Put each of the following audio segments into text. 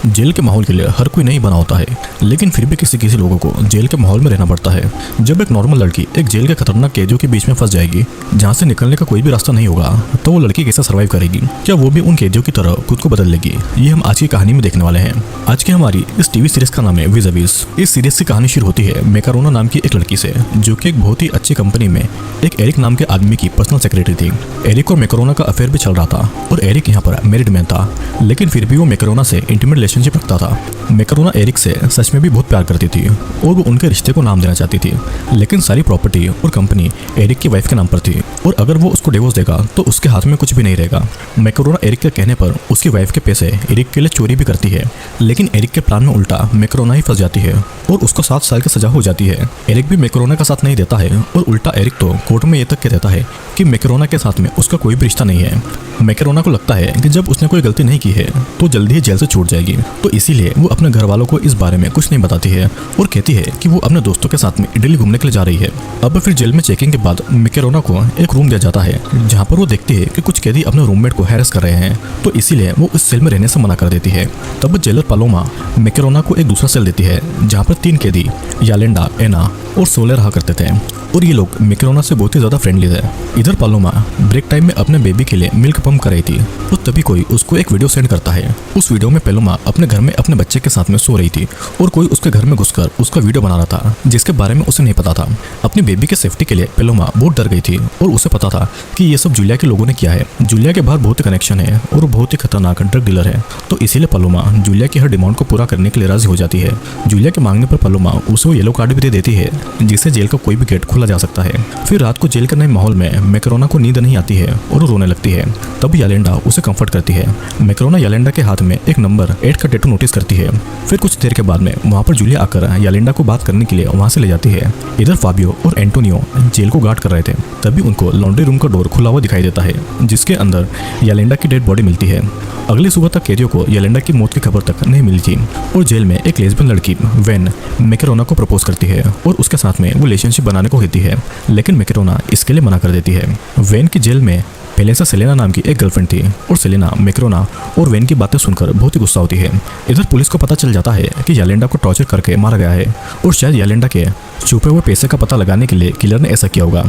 Jail के माहौल के लिए हर कोई नहीं बना होता है, लेकिन फिर भी किसी किसी लोगों को जेल के माहौल में रहना पड़ता है। जब एक नॉर्मल लड़की एक जेल के खतरनाक कैदियों के बीच में फंस जाएगी, जहाँ से निकलने का कोई भी रास्ता नहीं होगा, तो वो लड़की कैसे सर्वाइव करेगी? क्या वो भी उन कैदियों की तरह खुद को बदल लेगी? ये हम आज की कहानी में देखने वाले हैं। आज की हमारी इस टीवी सीरीज का नाम है विज़ अविज़। इस सीरीज की कहानी शुरू होती है मैकरोना नाम की एक लड़की से, जो कि एक बहुत ही अच्छी कंपनी में एक एरिक नाम के आदमी की पर्सनल सेक्रेटरी थी। एरिक और मैकरोना का अफेयर भी चल रहा था और एरिक यहाँ पर मैरिड मैन था, लेकिन फिर भी वो मैकरोना से इंटीमेट रिलेशनशिप रखता था। मैकरोना एरिक से सच में भी बहुत प्यार करती थी और वो उनके रिश्ते को नाम देना चाहती थी, लेकिन सारी प्रॉपर्टी और कंपनी एरिक की वाइफ के नाम पर थी और अगर वो उसको डिवोर्स देगा तो उसके हाथ में कुछ भी नहीं रहेगा। मैकरोना एरिक के कहने पर उसकी वाइफ के पैसे एरिक के लिए चोरी भी करती है, लेकिन एरिक के प्लान में उल्टा मैकरोना ही फंस जाती है और उसको 7 साल की सजा हो जाती है। एरिक भी मैकरोना का साथ नहीं देता है और उल्टा एरिक तो कोर्ट में ये तक कह देता है कि मैकरोना के साथ में उसका कोई भी रिश्ता नहीं है। मैकरोना को लगता है कि जब उसने कोई गलती नहीं की है तो जल्दी ही जेल से छूट जाएगी, तो इसीलिए वो अपने घर वालों को इस बारे में कुछ नहीं बताती है और कहती है कि वो अपने दोस्तों के साथ में इटली घूमने के लिए जा रही है। अब फिर जेल में चेकिंग के बाद मैकरोना को एक रूम दिया जाता है, जहाँ पर वो देखती है कि कुछ कैदी अपने रूममेट को हैरेस कर रहे हैं, तो इसीलिए वो उस सेल में रहने से मना कर देती है। तब जेलर पालोमा मैकरोना को एक दूसरा सेल देती है, जहाँ पर 3 कैदी यालेंडा, एना और सोले रहा करते थे और ये लोग मैकरोना से बहुत ही ज्यादा फ्रेंडली थे। इधर पालोमा ब्रेक टाइम में अपने बेबी के लिए मिल्क पंप कर रही थी तो तभी कोई उसको एक वीडियो सेंड करता है। उस वीडियो में पालोमा अपने घर में अपने बच्चे के साथ में सो रही थी और कोई उसके घर में घुसकर उसका वीडियो बना रहा था, जिसके बारे में उसे नहीं पता था। अपनी बेबी के सेफ्टी के लिए पालोमा बहुत डर गई थी और उसे पता था कि ये सब जूलिया के लोगों ने किया है। जूलिया के बाहर बहुत ही कनेक्शन है और बहुत ही खतरनाक ड्रग डीलर है, तो इसीलिए पालोमा जूलिया की हर डिमांड को पूरा करने के लिए राजी हो जाती है। जूलिया के मांगने पर पालोमा उसे वो येलो कार्ड भी दे देती है, जिससे जेल का कोई भी गेट खोला जा सकता है। फिर रात को जेल के नए माहौल में मैकरोना को नींद नहीं आती है और वो रोने लगती है। तब यालेंडा उसे कंफर्ट करती है। मैकरोना यालेंडा के हाथ में एक नंबर 8 का टैटू नोटिस करती है। फिर कुछ देर के बाद में वहाँ पर जूलिया आकर यालेंडा को बात करने के लिए वहाँ से ले जाती है। इधर फाबियो और एंटोनियो जेल को गार्ड कर रहे थे, तभी उनको लॉन्ड्री रूम का डोर खुला हुआ दिखाई देता है, जिसके अंदर यालेंडा की डेड बॉडी मिलती है। अगली सुबह तक कैदियों को यालेंडा की मौत की खबर तक नहीं मिली थी और जेल में एक लेस्बियन लड़की वेन मैकरोना को प्रपोज करती है और उसके साथ में वो रिलेशनशिप बनाने को कहती है, लेकिन मैकरोना इसके लिए मना कर देती है। वेन की जेल में पहले से सेलेना नाम की एक गर्लफ्रेंड थी और सेलेना मैकरोना और वेन की बातें सुनकर बहुत ही गुस्सा होती है। इधर पुलिस को पता चल जाता है कि यालेंडा को टॉर्चर करके मारा गया है और शायद यालेंडा के छुपे हुए पैसे का पता लगाने के लिए किलर ने ऐसा किया होगा।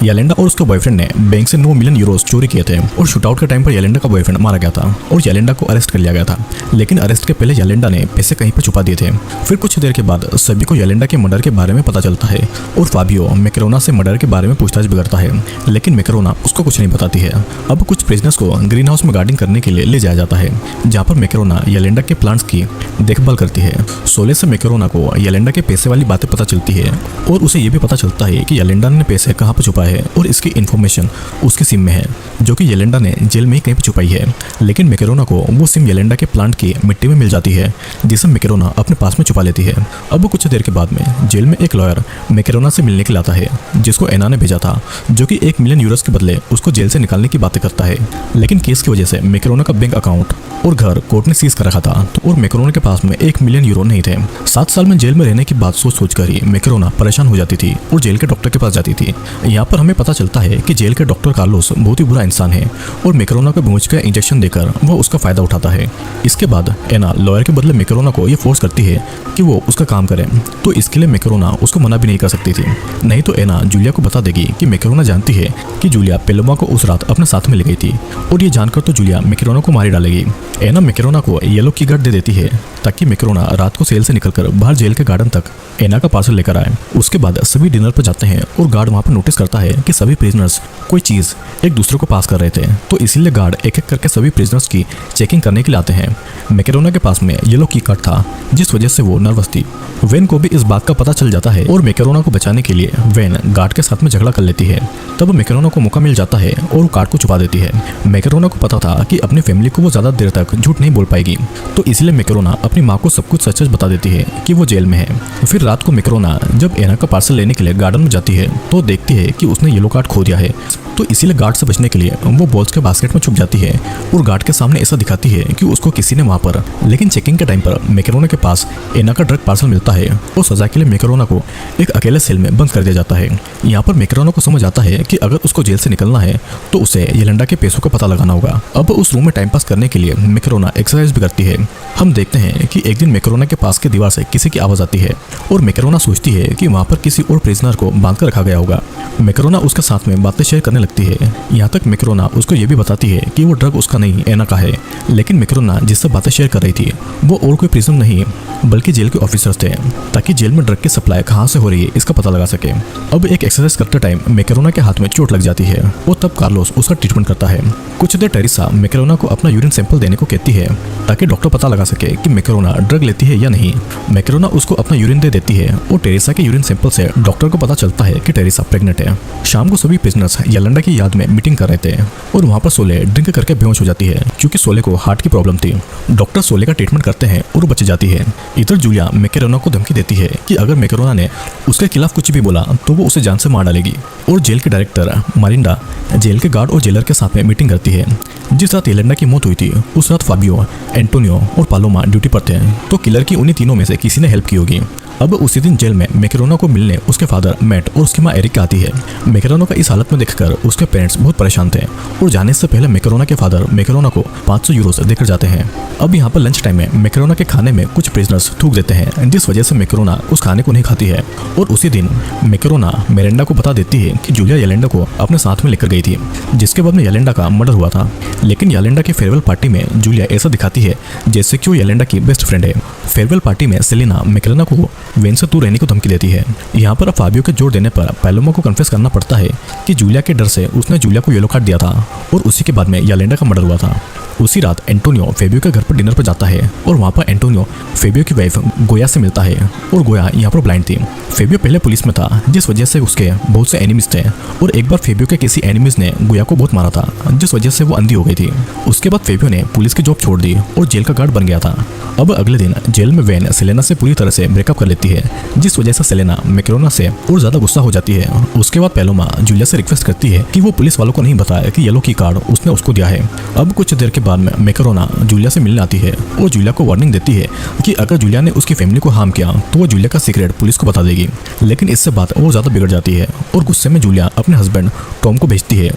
यालेंडा और उसके बॉयफ्रेंड ने बैंक से 9 मिलियन यूरोस चोरी किए थे और शूटआउट के टाइम पर यालेंडा का बॉयफ्रेंड मारा गया था और यालेंडा को अरेस्ट कर लिया गया था, लेकिन अरेस्ट के पहले यालेंडा ने पैसे कहीं पर छुपा दिए थे। फिर कुछ देर के बाद सभी को यालेंडा के मर्डर के बारे में पता चलता है और फाबियो मैकरोना से मर्डर के बारे में पूछताछ भी करता है, लेकिन मैकरोना उसको कुछ नहीं बताती है। अब कुछ प्रिजनर्स को ग्रीन हाउस में गार्डिंग करने के लिए ले जाया जाता है, जहाँ पर मैकरोना यालेंडा के प्लांट्स की देखभाल करती है। सोले से मैकरोना को यालेंडा के पैसे वाली बातें पता चलती है और उसे ये भी पता चलता है कि यालेंडा ने पैसे कहाँ पर छुपाए हैं और इसकी इन्फॉर्मेशन उसकी सिम में है, जो कि यालेंडा ने जेल में ही कहीं पर छुपाई है। लेकिन मैकरोना को वो सिम यालेंडा के प्लांट की मिट्टी में मिल जाती है, जिसे मैकरोना अपने पास में छुपा लेती है। अब कुछ देर के बाद में जेल में एक लॉयर मैकरोना से मिलने के लिए आता है, जिसको एना ने भेजा था, जो कि 1 मिलियन यूरोस के बदले उसको जेल से निकालने की बातें करता है। लेकिन केस की वजह से मैकरोना का बैंक अकाउंट और घर कोर्ट ने सीज कर रखा था और मैकरोना के पास में 1 मिलियन यूरो नहीं थे। 7 साल में जेल में रहने की बात सोच कर ही मैकरोना परेशान हो जाती थी और जेल के डॉक्टर के पास जाती थी। यहाँ पर हमें पता चलता है कि जेल के डॉक्टर कार्लोस बहुत ही बुरा इंसान है और मैकरोना को बेहोश का इंजेक्शन देकर वो उसका फायदा उठाता है। इसके बाद एना लॉयर के बदले मैकरोना को ये फोर्स करती है कि वो उसका काम करे, तो इसके लिए मैकरोना उसको मना भी नहीं कर सकती थी, नहीं तो एना जूलिया को बता देगी कि मैकरोना जानती है कि जूलिया पालोमा को उस रात अपने साथ में ले गई थी और ये जानकर तो जूलिया मैकरोना को मार डालेगी। एना मैकरोना को येलो की गार्ड दे देती है ताकि मैकरोना रात को सेल से निकलकर बाहर जेल के गार्डन तक एना का पार्सल लेकर आए। उसके बाद सभी डिनर पर जाते हैं और गार्ड वहाँ पर नोटिस करता है कि सभी प्रिजनर्स कोई चीज़ एक दूसरे को पास कर रहे थे, तो इसीलिए गार्ड एक एक करके सभी प्रिजनर्स की चेकिंग करने के लिए आते हैं। मैकरोना के पास में येलो की कार्ड था, जिस वजह से वो नर्वस थी। वेन को भी इस बात का पता चल जाता है और मैकरोना को बचाने के लिए वेन गार्ड के साथ में झगड़ा कर लेती है। तब मैकरोना को मौका मिल जाता है और वो कार्ड को छुपा देती है। मैकरोना को पता था कि अपनी फैमिली को वो ज्यादा देर तक झूठ नहीं बोल पाएगी, तो इसलिए मैकरोना अपनी माँ को सब कुछ सच सच बता देती है कि वो जेल में है। फिर रात को मैकरोना जब एना का पार्सल लेने के लिए गार्डन में जाती है तो देखती है कि उसने येलो कार्ड खो दिया है तो इसीलिए गार्ड से बचने के लिए वो बॉल्स के बास्केट में छुप जाती है और गार्ड के सामने ऐसा दिखाती है कि उसको किसी ने वहाँ पर। लेकिन चेकिंग के टाइम पर मैकेरोना के पास एना का ड्रग पार्सल मिलता है और सजा के लिए मैकेरोना को एक अकेले सेल में बंद कर दिया जाता है। यहाँ पर मैकेरोना को समझ आता है कि अगर उसको जेल से निकलना है तो उसे येलेंडा के पैसों का पता लगाना होगा। अब उस रूम में टाइम पास करने के लिए मैकेरोना एक्सरसाइज भी करती है। हम देखते हैं कि एक दिन मैकेरोना के पास की दीवार से किसी की आवाज आती है और मैकेरोना सोचती है कि वहाँ पर किसी और प्रिजनर को बांध कर रखा गया होगा। मैकेरोना उसके साथ में बातें शेयर करने लगती है। यहाँ तक मैकेरोना उसको ये भी बताती है कि वो ड्रग उसका नहीं एना का है। लेकिन मैकेरोना जिससे बातें शेयर कर रही थी वो और कोई प्रिजनर नहीं बल्कि जेल के ऑफिसर्स थे, ताकि जेल में ड्रग की सप्लाई कहाँ से हो रही है इसका पता लगा सके। अब एक एक्सरसाइज करते टाइम मैकेरोना के हाथ में चोट लग जाती है और तब कार्लोस उसका ट्रीटमेंट करता है। कुछ देर टेरेसा मैकेरोना को अपना यूरिन सैंपल देने को कहती है ताकि डॉक्टर पता लगा सके कि मैकेरोना ड्रग लेती है या नहीं। मैकेरोना उसको अपना यूरिन दे देती है और टेरेसा के यूरिन सैंपल से डॉक्टर को पता चलता है कि टेरेसा प्रेग्नेंट है। शाम को सभी प्रिजनर्स येलेंडा की याद में मीटिंग कर रहे थे और वहाँ पर सोले ड्रिंक करके बेहोश हो जाती है क्योंकि सोले को हार्ट की प्रॉब्लम थी। डॉक्टर सोले का ट्रीटमेंट करते हैं और बच जाती है। इधर जूलिया मैकेरोना को धमकी देती है कि अगर मैकेरोना ने उसके खिलाफ कुछ भी बोला तो वो उसे जान से मार डालेगी। और जेल के डायरेक्टर मारिंडा जेल के गार्ड और जेलर के साथ में मीटिंग करती है। जिस रात येलेंडा की मौत हुई थी उस रात फाबियो, एंटोनियो और पालोमा ड्यूटी पर थे, तो किलर की उन्हीं तीनों में से किसी ने हेल्प की होगी। अब उसी दिन जेल में मैकेरोना को मिलने उसके फादर मैट और उसकी माँ एरिक आती है। मैकेरोना को इस हालत में देखकर उसके पेरेंट्स बहुत परेशान थे और जाने से पहले मैकेरोना के फादर मैकेरोना को 500 यूरो देकर जाते हैं। अब यहाँ पर लंच टाइम में मैकेरोना के खाने में कुछ प्रिजनर्स थूक देते हैं, जिस वजह से मैकेरोना उस खाने को नहीं खाती है। और उसी दिन मैकेरोना मिरांडा को बता देती है कि जूलिया येलेंडा को अपने साथ में लेकर गई थी, जिसके बाद में येलेंडा का मर्डर हुआ था। लेकिन येलेंडा की फेयरवेल पार्टी में जूलिया ऐसा दिखाती है जैसे कि वो येलेंडा की बेस्ट फ्रेंड है। फेयरवेल पार्टी में सेलिना मैकेरोना को वेन से दूर रहने को धमकी देती है। यहाँ पर फाबियो के जोर देने पर पैलोमा को कन्फेस करना पड़ता है कि जूलिया के डर से उसने जूलिया को येलो कार्ड दिया था और उसी के बाद में येलेंडा का मर्डर हुआ था। उसी रात एंटोनियो फेबियो के घर पर डिनर पर जाता है और वहाँ पर एंटोनियो फेबियो की वाइफ गोया से मिलता है और गोया यहाँ पर ब्लाइंड थी। फेबियो पहले पुलिस में था, जिस वजह से उसके बहुत से एनिमीज थे और एक बार फेबियो के किसी एनिमीज ने गोया को बहुत मारा था, जिस वजह से वो अंधी हो गई थी। उसके बाद फेबियो ने पुलिस की जॉब छोड़ दी और जेल का गार्ड बन गया था। अब अगले दिन जेल में वेन सेलेना से पूरी तरह से ब्रेकअप कर लेती है, जिस वजह से सेलेना मैकेरोना से और ज्यादा गुस्सा हो जाती है। उसके बाद पैलोमा जूलिया से रिक्वेस्ट करती है कि वो पुलिस वालों को नहीं बताया कि येलो की कार्ड उसने उसको दिया है। अब कुछ देर के बाद में मैकेरोना जूलिया से मिलने आती है और जूलिया को वार्निंग देती है कि अगर जूलिया ने उसकी फैमिली को हार्म किया तो वो जूलिया का सीक्रेट पुलिस को बता देगी। लेकिन इससे बात और ज्यादा बिगड़ जाती है और गुस्से में जूलिया अपने हस्बैंड टॉम को भेजती है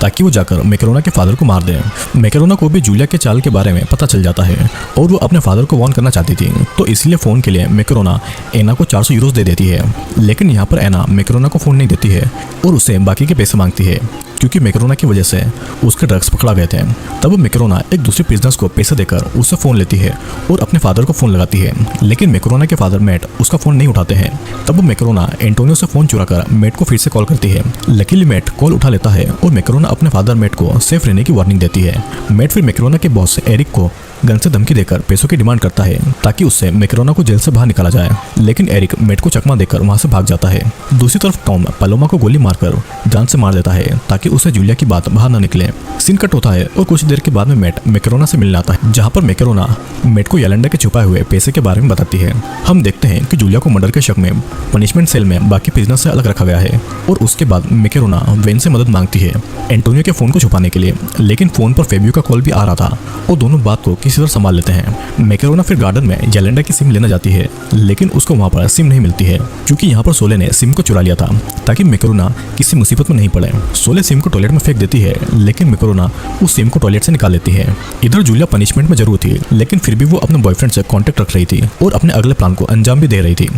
ताकि वो जाकर मैकेरोना के फादर को मार दे। मैकेरोना को भी जूलिया के चाल के बारे में पता चल जाता है और वो अपने फादर को वार्न करना चाहती थी, तो इसलिए फोन के लिए मैकेरोना एना को 400 यूरो दे देती है। लेकिन यहाँ पर एना मैकेरोना को फोन नहीं देती है और उससे बाकी के पैसे मांगती है क्योंकि मैकेरोना की वजह से उसके ड्रग्स पकड़ा गए थे। तब मैकेरोना एक दूसरे प्रिजनर्स को पैसे देकर उससे फोन लेती है और अपने फादर को फोन लगाती है। लेकिन मैकेरोना के फादर मैट उसका फोन नहीं उठाते हैं। तब मैकेरोना एंटोनियो से फोन चुराकर मैट को फिर से कॉल करती है। लकीली मैट कॉल उठा लेता है और मैकेरोना अपने फादर मैट को सेफ रहने की वार्निंग देती है। मैट फिर मैकेरोना के बॉस एरिक को गन से धमकी देकर पैसों की डिमांड करता है ताकि उससे मैकेरोना को जेल से बाहर निकाला जाए। लेकिन एरिक मैट को चकमा देकर वहां से भाग जाता है। दूसरी तरफ टॉम पैलोमा को गोली मारकर जान से मार देता है ताकि उसे जूलिया की बात बाहर न निकले। सीन कट होता है और कुछ देर के बाद में मैट मैकेरोना से मिलने आता है, जहां पर मैकेरोना मैट को येलेंडा के छुपाए हुए पैसे के बारे में बताती है। हम देखते हैं कि जूलिया को मर्डर के शक में पनिशमेंट सेल में बाकी प्रिजनर से अलग रखा गया है और उसके बाद मैकेरोना वेन से मदद मांगती है एंटोनियो के फोन को छुपाने के लिए। लेकिन फोन पर फेबियो का कॉल भी आ रहा था और दोनों बात को किसी तरह संभाल लेते हैं। मैकेरोना फिर गार्डन में येलेंडा की सिम लेना जाती है, लेकिन उसको वहां पर सिम नहीं मिलती है क्योंकि यहाँ पर सोले ने सिम को चुरा लिया था ताकि मैकेरोना किसी मुसीबत में नहीं पड़े। सोले सिम को टॉयलेट में फेंक देती है, लेकिन मैकेरोना उस सिम को टॉयलेट से निकाल लेती है। इधर जूलिया पनिशमेंट में जरूर थी, लेकिन फिर भी वो अपने बॉयफ्रेंड से कांटेक्ट रख रही थी और अपने अगले प्लान को अंजाम भी दे रही थी।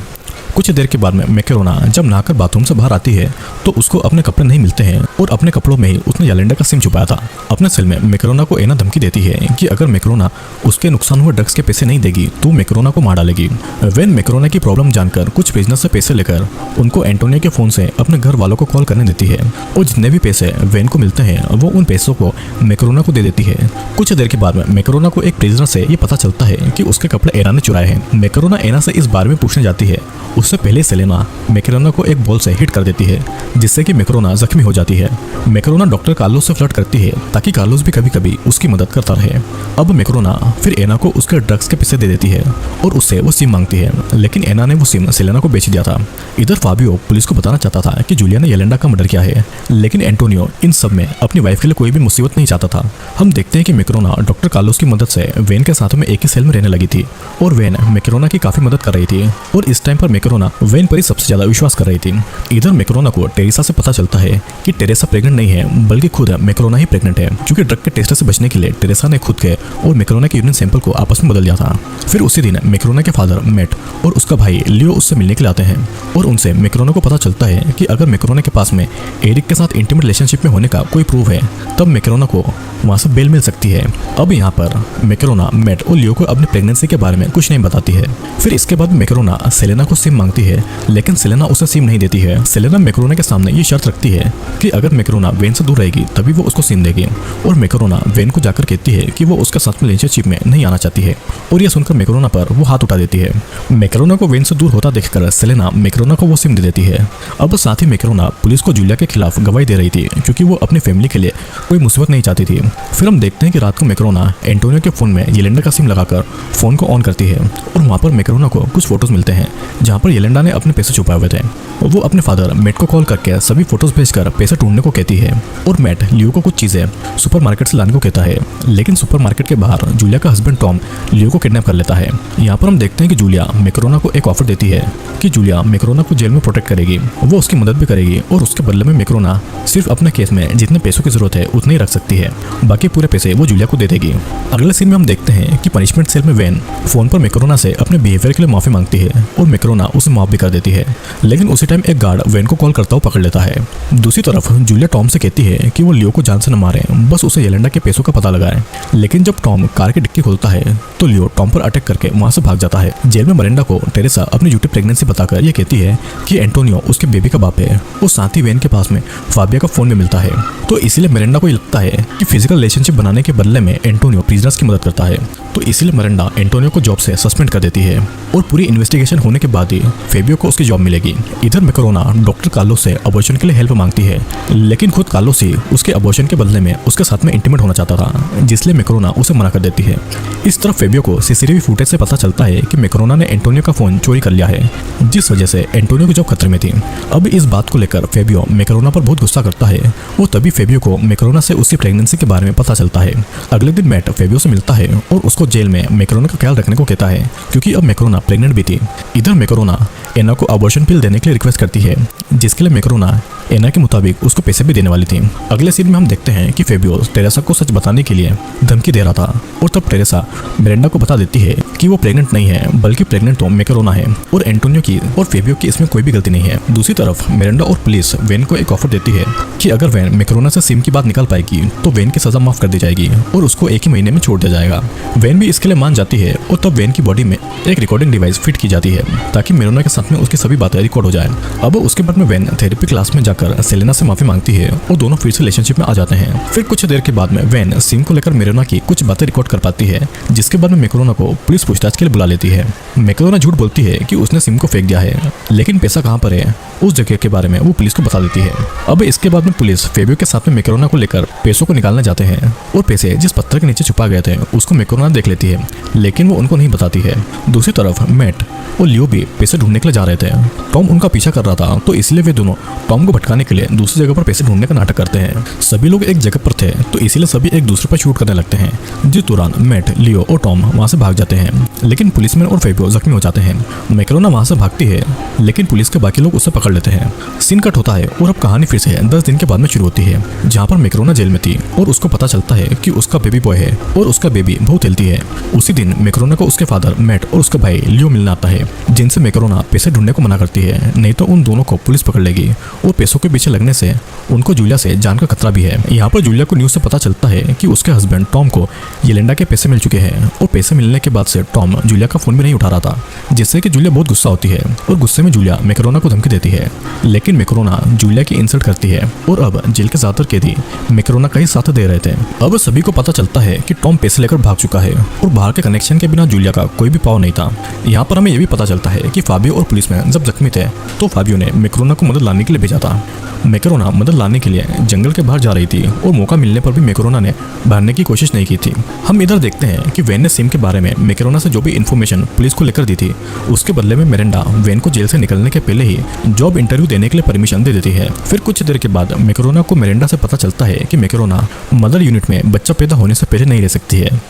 कुछ देर के बाद में मैकेरोना जब नहाकर बाथरूम से बाहर आती है तो उसको अपने कपड़े नहीं मिलते हैं और अपने कपड़ों में ही उसने येलेंडा का सिम छुपाया था। अपने सेल में मैकेरोना को एना धमकी देती है कि अगर मैकेरोना उसके नुकसान हुए ड्रग्स के पैसे नहीं देगी तो मैकेरोना को मार डालेगी। वेन मैकेरोना की प्रॉब्लम जानकर कुछ बिजनेस से पैसे लेकर उनको एंटोनियो के फोन से अपने घर वालों को कॉल करने देती है और जितने भी पैसे वेन को मिलते हैं वो उन पैसों को मैकेरोना को दे देती है। कुछ देर के बाद में मैकेरोना को एक प्रिजनर से ये पता चलता है कि उसके कपड़े एना ने चुराए हैं। मैकेरोना एना से इस बारे में पूछने जाती है। उससे पहले सेलेना मैकेरोना को एक बॉल से हिट कर देती है जिससे कि मैकेरोना जख्मी हो जाती है मैक्रोना डॉक्टर कार्लोस से फ्लर्ट करती है ताकि कार्लोस भी कभी कभी उसकी मदद करता रहे। अब मैक्रोना फिर एना को उसके ड्रग्स के पैसे दे देती है और उससे वो सिम मांगती है, लेकिन एना ने वो सिम सेलेना को बेच दिया था। इधर फाबियो पुलिस को बताना चाहता था कि जूलिया ने येलेंडा का मर्डर किया है, लेकिन एंटोनियो इन सब में अपनी वाइफ के लिए कोई भी मुसीबत नहीं चाहता था। हम देखते हैं कि मैक्रोना डॉक्टर कार्लोस की मदद से वेन के साथ में एक ही सेल में रहने लगी थी और वेन मैक्रोना की काफी मदद कर रही थी और इस टाइम पर मैक्रोना वेन पर ही सबसे ज्यादा विश्वास कर रही थी। इधर मैक्रोना को टेरेसा से पता चलता है कि टेरेसा प्रेग्नेंट नहीं है, बल्कि खुद मैक्रोना ही प्रेग्नेंट है, क्योंकि ड्रग के टेस्ट से बचने के लिए टेरेसा ने खुद के और मैक्रोना के यूरिन सैंपल को आपस में बदल दिया था। फिर उसी दिन मैक्रोना के फादर मैट और उसका भाई लियो उससे मिलने के लिए आते हैं और उनसे मैक्रोना को पता चलता है कि अगर मैक्रोना के पास में एरिक के साथ इंटीमेट रिलेशनशिप में होने का कोई प्रूफ है तब मैक्रोना को वहां से बेल मिल सकती है। अब यहाँ पर मैक्रोना मैट और लियो को अपनी प्रेगनेंसी के बारे में कुछ नहीं बताती है। फिर इसके बाद मैक्रोना सेलेना को सिम मांगती है, लेकिन सेलेना उसे सिम नहीं देती है। सेलेना मैक्रोना के सामने ये शर्त रखती है कि अगर मैक्रोना वेन से दूर रहेगी तभी वो उसको सिम देगी और मैक्रोना वेन को जाकर कहती है कि वो उसके साथ में रिलेशनशिप में नहीं आना चाहती है और यह सुनकर मैक्रोना पर वो हाथ उठा देती है। मैक्रोना को वेन से दूर होता देखकर सेलेना मैक्रोना को वो सिम दे देती है। अब साथ ही मैक्रोना पुलिस को जूलिया के खिलाफ गवाही दे रही थी क्योंकि वो अपनी फैमिली के लिए कोई मुसीबत नहीं चाहती थी। फिर हम देखते हैं कि रात को मैक्रोना एंटोनियो के फोन में येलेंडा का सिम लगाकर फोन को ऑन करती है और वहाँ पर मैक्रोना को कुछ फोटोज मिलते हैं जहाँ पर येलेंडा ने अपने पैसे छुपाए हुए थे। वो अपने फादर मैट को कॉल करके सभी फोटोज भेजकर पैसे ढूंढने को कहती है और मैट लियो को कुछ चीजें सुपरमार्केट से लाने को कहता है, लेकिन सुपरमार्केट के बाहर जूलिया का हस्बैंड टॉम लियो को किडनैप कर लेता है। यहाँ पर हम देखते हैं कि जूलिया मैक्रोना को एक ऑफर देती है कि जूलिया मैक्रोना को जेल में प्रोटेक्ट करेगी, वो उसकी मदद भी करेगी और उसके बदले में मैक्रोना सिर्फ अपने केस में जितने पैसों की जरूरत है उतने ही रख सकती है, बाकी पूरे पैसे वो जूलिया को दे देगी। अगले सीन में हम देखते हैं कि पनिशमेंट सेल में वेन फोन पर मैक्रोना से अपने बिहेवियर के लिए माफी मांगती है और मैक्रोना उसे माफ भी कर देती है, लेकिन उसी टाइम एक गार्ड वेन को कॉल करता हुआ पकड़ लेता है। दूसरी तरफ जूलिया टॉम से कहती है कि वो लियो को जान से न मारे, बस उसे येलेंडा के पैसों का पता लगाए, लेकिन जब टॉम कार की डिक्की खोलता है तो लियो टॉम पर अटैक करके वहां से भाग जाता है। जेल में मरिंडा को टेरेसा अपनी झूठी प्रेगनेंसी बताकर ये कहती है कि एंटोनियो उसके बेबी का बाप है और साथ ही वेन के पास में फाबिया का फोन भी मिलता है, तो इसीलिए मरिंडा को लगता है कि फिजिकल रिलेशनशिप बनाने के बदले में एंटोनियो प्रिजनर्स की मदद करता है, तो इसीलिए मरिंडा एंटोनियो को जॉब से सस्पेंड कर देती है और पूरी इन्वेस्टिगेशन होने के बाद ही फेबियो को उसकी जॉब मिलेगी। इधर मैक्रोना डॉक्टर कार्लोस से अबॉर्शन के लिए हेल्प मांगती है, लेकिन खुद कार्लोस ही उसके अबॉर्शन के बदले में उसके साथ में इंटीमेट होना चाहता था, जिसलिए मैक्रोना उसे मना कर देती है। इस तरफ फेबियो को सीसीटीवी फुटेज से पता चलता है कि मैक्रोना ने एंटोनियो का फोन चोरी कर लिया है, जिस वजह से एंटोनियो की जॉब खतरे में थी। अब इस बात को लेकर फेबियो मैक्रोना पर बहुत गुस्सा करता है और तभी फेबियो को मैक्रोना से उसकी प्रेगनेंसी के बारे में पता चलता है। अगले दिन मैट फेबियो से मिलता है और उसको जेल में मैक्रोना का ख्याल रखने को कहता है क्योंकि अब मैक्रोना प्रेग्नेंट भी थी। इधर मैक्रोना एना को अबॉर्शन पिल देने के लिए रिक्वेस्ट करती है, जिसके लिए मैक्रोना एना के मुताबिक उसको पैसे भी देने वाली थी। अगले सीन में हम देखते हैं कि फेबियो टेरेसा को सच बताने के लिए धमकी दे रहा था और तब टेरेसा मिरांडा को बता देती है कि वो प्रेग्नेंट नहीं है, बल्कि प्रेग्नेंट तो मैक्रोना है और एंटोनियो की और फेबियो की इसमें कोई भी गलती नहीं है। दूसरी तरफ मिरांडा और पुलिस वेन को एक ऑफर देती है कि अगर वेन मैक्रोना से सिम की बात निकाल पाएगी तो वेन की सजा माफ कर दी जाएगी और उसको एक ही महीने में छोड़ दिया जाएगा। वेन भी इसके लिए मान जाती है और तब वेन की बॉडी में एक रिकॉर्डिंग डिवाइस फिट की जाती है ताकि मैक्रोना के साथ में उसकी सभी बातें रिकॉर्ड हो जाए। अब उसके बाद में वेन थेरेपी क्लास में जाकर सेलेना से माफी मांगती है और दोनों फिर से रिलेशनशिप में आ जाते हैं। फिर कुछ देर के बाद में वेन सिम को लेकर मैक्रोना की कुछ बातें रिकॉर्ड कर पाती है, जिसके बाद में मैक्रोना को पुलिस पूछताछ के लिए बुला लेती है। मैक्रोना झूठ बोलती है कि उसने सिम को फेंक दिया है, लेकिन पैसा कहाँ पर है उस जगह के बारे में वो पुलिस को बता देती है। अब इसके बाद में पुलिस फेबियो के साथ में मैक्रोना को लेकर पैसों को निकालने जाते हैं और पैसे जिस पत्थर के नीचे छुपा गए थे उसको मैक्रोना देख लेती है, लेकिन वो उनको नहीं बताती है। दूसरी तरफ मैट और लियो भी पैसे ढूंढने के लिए जा रहे थे। टॉम उनका पीछा कर रहा था, तो इसलिए वे दोनों टॉम को भटकाने के लिए दूसरी जगह पर पैसे ढूंढने का नाटक करते हैं। सभी लोग एक जगह पर थे, तो इसीलिए सभी एक दूसरे पर शूट करने लगते हैं, जिस दौरान मैट, लियो और टॉम वहां से भाग जाते हैं, लेकिन पुलिसमैन और फेबियो जख्मी हो जाते हैं। मैक्रोना वहां से भागती है, लेकिन पुलिस के बाकी लोग उसे पकड़ लेते हैं। सीन कट होता है और अब कहानी फिर से 10 दिन के बाद में शुरू होती है, जहाँ पर मैक्रोना जेल में थी और उसको पता चलता है कि उसका बेबी बॉय है और उसका बेबी बहुत हेल्थी है। उसी दिन मैक्रोना को उसके फादर मैट और उसका भाई लियो मिलने आता है, जिनसे मैक्रोना पैसे ढूंढने को मना करती है, नहीं तो उन दोनों को पुलिस पकड़ लेगी और पैसों के पीछे लगने से उनको जूलिया से जान का खतरा भी है। यहाँ पर जूलिया को न्यूज से पता चलता है कि उसके हस्बैंड टॉम को येलेंडा के पैसे मिल चुके हैं और पैसे मिलने के बाद से टॉम टॉम जूलिया का फोन भी नहीं उठा रहा था, जिससे कि जूलिया बहुत गुस्सा होती है और गुस्से में जूलिया मैक्रोना को धमकी देती है। लेकिन मैक्रोना जूलिया की इंसल्ट करती है और अब जेल के ज्यादातर कैदी मैक्रोना का ही साथ दे रहे थे। अब सभी को पता चलता है कि टॉम पैसे लेकर भाग चुका है और बाहर के कनेक्शन के बिना जूलिया का कोई भी पाव नहीं था। यहाँ पर हमें यह भी पता चलता है कि फाबियो और पुलिस में जब जख्मी थे तो फाबियो ने मैक्रोना को मदद लाने के लिए भेजा था। मैक्रोना मदद लाने के लिए जंगल के बाहर जा रही थी और मौका मिलने पर भी मैक्रोना ने भागने की कोशिश नहीं की थी। हम इधर देखते हैं कि वेन ने सिम के बारे में मैक्रोना से जो भी इन्फॉर्मेशन पुलिस को लेकर दी थी, उसके बदले में मिरांडा वेन को जेल से निकलने के पहले ही जॉब इंटरव्यू देने के लिए परमिशन दे देती है। फिर कुछ देर के बाद मैक्रोना को मिरांडा से पता चलता है कि मैक्रोना मदर यूनिट में बच्चा पैदा होने से पहले नहीं रह सकती है।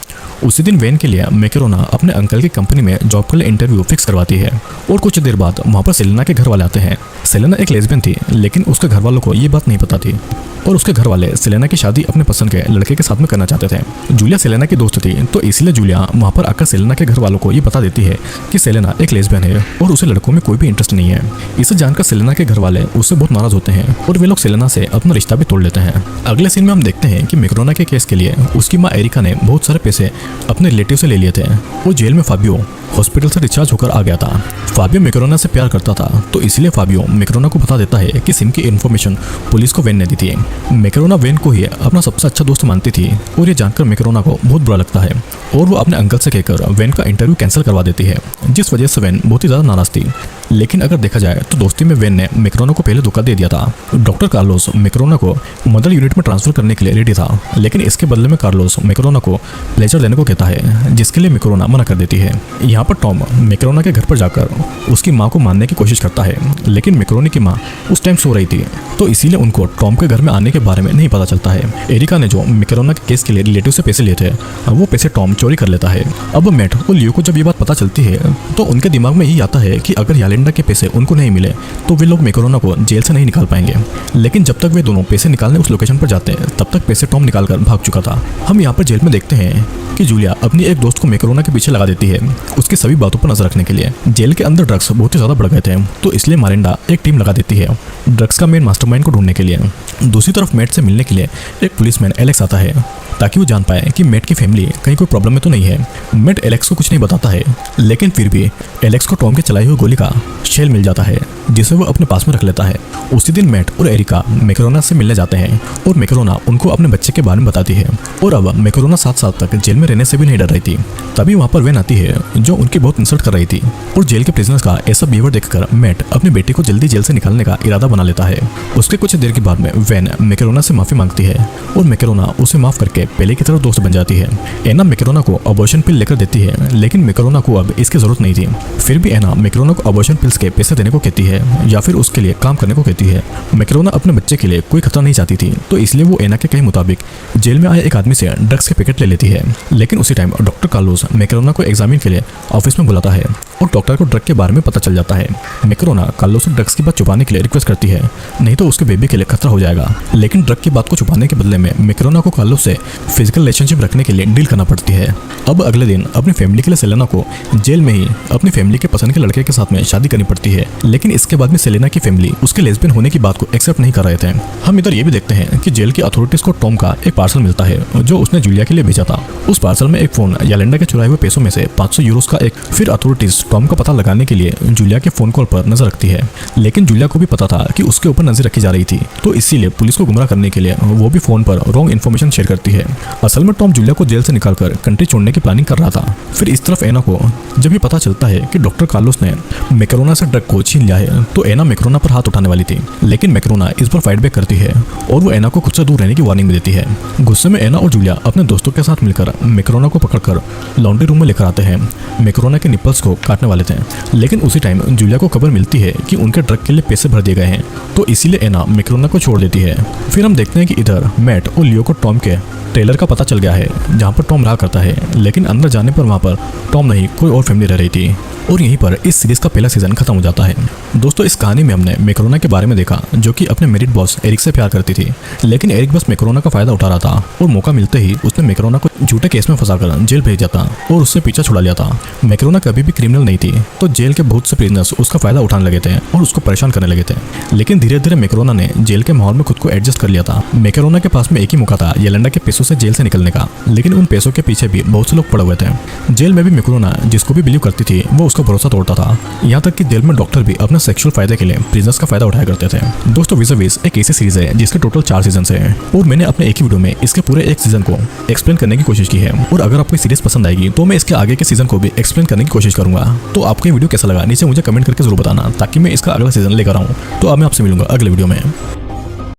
उसी दिन वेन के लिए मैक्रोना अपने अंकल की कंपनी में जॉब के लिए इंटरव्यू फिक्स करवाती है और कुछ देर बाद वहाँ पर सेलेना के घर वाले आते हैं। सेलेना एक लेस्बियन थी, लेकिन उसके घर वालों को ये बात नहीं पता थी और उसके घर वाले सेलेना की शादी अपने पसंद के लड़के के साथ में करना चाहते थे। जूलिया सेलेना की दोस्त थी, तो इसलिए जूलिया वहाँ पर आकर सेलेना के घर वालों को ये बता देती है कि सेलेना एक लेस्बियन है और उसे लड़कों में कोई भी इंटरेस्ट नहीं है। इसे जानकर सेलेना के घर वाले उससे बहुत नाराज होते हैं और वे लोग सेलेना से अपना रिश्ता भी तोड़ लेते हैं। अगले सीन में हम देखते हैं कि मैक्रोना के केस के लिए उसकी माँ एरिका ने बहुत सारे पैसे अपने रिलेटिव से ले लिए थे और जेल में फाबियो हॉस्पिटल से डिस्चार्ज होकर आ गया था। फाबियो मैक्रोना से प्यार करता था, तो इसलिए फाबियो मैक्रोना को बता देता है कि सिम की इन्फॉर्मेशन पुलिस को वेन ने दी थी। मैक्रोना वेन को ही अपना सबसे अच्छा दोस्त मानती थी और ये जानकर मैक्रोना को बहुत बुरा लगता है और वो अपने अंकल से कहकर वेन का इंटरव्यू कैंसिल करवा देती है, जिस वजह से वेन बहुत ही ज़्यादा नाराज थी। लेकिन अगर देखा जाए तो दोस्ती में वेन ने मैक्रोना को पहले धोखा दे दिया था। डॉक्टर कार्लोस मैक्रोना को मदर यूनिट में ट्रांसफर करने के लिए रेडी था, लेकिन इसके बदले में कार्लोस मैक्रोना को प्लेजर देने को कहता है, जिसके लिए मैक्रोना मना कर देती है। यहाँ पर टॉम मैक्रोना के घर पर जाकर उसकी माँ को मारने की कोशिश करता है, लेकिन मैक्रोना की माँ उस टाइम सो रही थी, तो इसीलिए उनको टॉम के घर में आने के बारे में नहीं पता चलता है। एरिका ने जो मैक्रोना के केस के लिए रिलेटिव से पैसे लिए थे, वो पैसे टॉम चोरी कर लेता है। अब मैट और लियो को जब ये बात पता चलती है तो उनके दिमाग में यही आता है कि अगर यालेंडा के पैसे उनको नहीं मिले तो वे लोग मैक्रोना को जेल से नहीं निकाल पाएंगे। लेकिन जब तक वे दोनों पैसे निकालने उस लोकेशन पर जाते हैं, तब तक पैसे टॉम निकाल कर भाग चुका था। हम यहाँ पर जेल में देखते हैं कि जूलिया अपनी एक दोस्त को मैक्रोना के पीछे लगा देती है उसकी सभी बातों पर नजर रखने के लिए। जेल के अंदर ड्रग्स बहुत ही ज्यादा बढ़ गए थे, तो इसलिए मिरांडा एक टीम लगा देती है ड्रग्स का मेन मास्टरमाइंड को ढूंढने के लिए। दूसरी तरफ मैट से मिलने के लिए एक पुलिसमैन एलेक्स आता है ताकि वो जान पाए कि मैट की फैमिली कहीं कोई प्रॉब्लम में तो नहीं है। मैट एलेक्स को कुछ नहीं बताता है, लेकिन फिर भी एलेक्स को टॉम के चलाई हुई गोली का शेल मिल जाता है, जिसे वो अपने पास में रख लेता है। उसी दिन मैट और एरिका मैक्रोना से मिलने जाते हैं और मैक्रोना उनको अपने बच्चे के बारे में बताती है। और अब मैक्रोना 7 साल तक जेल में रहने से भी नहीं डर रही थी। तभी वहाँ पर वेन आती है जो उनकी बहुत इंसल्ट कर रही थी और जेल के प्रिजनर्स का ऐसा बिहेवियर देखकर मैट अपनी बेटी को जल्दी जेल से निकालने का इरादा बना लेता है। उसके कुछ देर के बाद में वेन मैक्रोना से माफी मांगती है और मैक्रोना उसे माफ करके पहले की तरह दोस्त बन जाती है। एना मैक्रोना को अबॉर्शन पिल लेकर देती है, लेकिन मैक्रोना को अब इसकी जरूरत नहीं थी। फिर भी एना मैक्रोना को अबॉर्शन पिल्स के पैसे देने को कहती है या फिर उसके लिए काम करने को कहती है। मैक्रोना अपने बच्चे के लिए कोई खतरा नहीं चाहती थी, तो इसलिए वो एना के कहे मुताबिक जेल में आए एक आदमी से ड्रग्स के पैकेट ले लेती है। लेकिन उसी टाइम डॉक्टर कार्लोस मैक्रोना को एग्जामिन के लिए ऑफिस में बुलाता है और डॉक्टर को ड्रग के बारे में पता चल जाता है। मैक्रोना कार्लोस से ड्रग्स की बात छुपाने के लिए रिक्वेस्ट करती है, नहीं तो उसके बेबी के लिए खतरा हो जाएगा। लेकिन ड्रग की बात को छुपाने के बदले में मैक्रोना को कार्लोस से फिजिकल रिलेशनशिप रखने के लिए डील करना पड़ती है। अब अगले दिन अपनी फैमिली के लिए सेलेना को जेल में ही अपनी फैमिली के पसंद के लड़के के साथ में शादी करनी पड़ती है। लेकिन इसके बाद में सेलेना की फैमिली उसके लेस्बियन होने की बात को एक्सेप्ट नहीं कर रहे थे। हम इधर ये भी देखते हैं कि जेल की अथॉरिटीज को टॉम का एक पार्सल मिलता है जो उसने जूलिया के लिए भेजा था। उस पार्सल में एक फोन, यालेंडा के चुराए हुए पैसों में से 500 यूरोस का एक। फिर अथॉरिटीज टॉम का पता लगाने के लिए जूलिया के फोन कॉल पर नजर रखती है, लेकिन जूलिया को भी पता था कि उसके ऊपर नजर रखी जा रही थी, तो इसीलिए पुलिस को गुमराह करने के लिए वो भी फोन पर रॉन्ग इन्फॉर्मेशन शेयर करती है। असल में टॉम जूलिया को जेल से निकालकर कंट्री छोड़ने की प्लानिंग कर रहा था। फिर इस तरफ एना को जब ये पता चलता है कि डॉक्टर कार्लोस ने मैक्रोना से ड्रग को छीन लिया है, तो एना मैक्रोना पर हाथ उठाने वाली थी, लेकिन मैक्रोना इस पर फाइट बैक करती है और वो एना को खुद से दूर रहने की वार्निंग भी देती है। गुस्से में एना और जूलिया अपने दोस्तों के साथ मिलकर मैक्रोना को पकड़कर लॉन्ड्री रूम में लेकर आते हैं। मैक्रोना के निपल्स को काटने वाले थे, लेकिन उसी टाइम जूलिया को खबर मिलती है कि उनके ड्रग के लिए पैसे भर दिए गए हैं, तो इसीलिए एना मैक्रोना को छोड़ देती है। फिर हम देखते हैं कि इधर मैट और लियो को टॉम के ट्रेलर का पता चल गया है जहाँ पर टॉम रहा करता है, लेकिन अंदर जाने पर वहाँ पर टॉम नहीं कोई और फैमिली रह रही थी। और यहीं पर इस सीरीज का पहला सीजन खत्म हो जाता है। दोस्तों, इस कहानी में हमने मैक्रोना के बारे में देखा जो कि अपने मेरिट बॉस एरिक से प्यार करती थी, लेकिन एरिक बस मैक्रोना का फायदा उठा रहा था और मौका मिलते ही उसने मैक्रोना को झूठे केस में फंसाकर जेल भेज दिया था और उससे पीछा छुड़ा लिया था। मैक्रोना कभी भी क्रिमिनल नहीं थी, तो जेल के बहुत से प्रिजनर्स उसका फायदा उठाने लगे थे और उसको परेशान करने लगे थे। लेकिन धीरे धीरे मैक्रोना ने जेल के माहौल में खुद को एडजस्ट कर लिया था। मैक्रोना के पास में एक ही मौका था यालेंडा के पैसों पैसों से जेल से निकलने का, लेकिन उन पैसों के पीछे भी बहुत से लोग पड़े हुए थे। जेल में भी मिकुरुना जिसको भी बिलीव करती थी वो उसका भरोसा तोड़ता था। यहाँ तक कि जेल में डॉक्टर भी अपने सेक्सुअल फायदे के लिए प्रिजनर्स का फायदा उठाया करते थे। दोस्तों विज़ विज़ एक ऐसी सीरीज है जिसके टोटल 4 सीजन है और मैंने अपने एक ही वीडियो में इसके पूरे एक सीजन को एक्सप्लेन करने की कोशिश की है। और अगर आपको सीरीज पसंद आएगी तो मैं इसके आगे के सीजन को भी एक्सप्लेन करने की कोशिश करूंगा। तो आपको ये वीडियो कैसा लगा नीचे मुझे कमेंट करके जरूर बताना ताकि मैं इसका अगला सीजन लेकर आऊँ। तो अब मैं आपसे मिलूंगा अगले वीडियो में।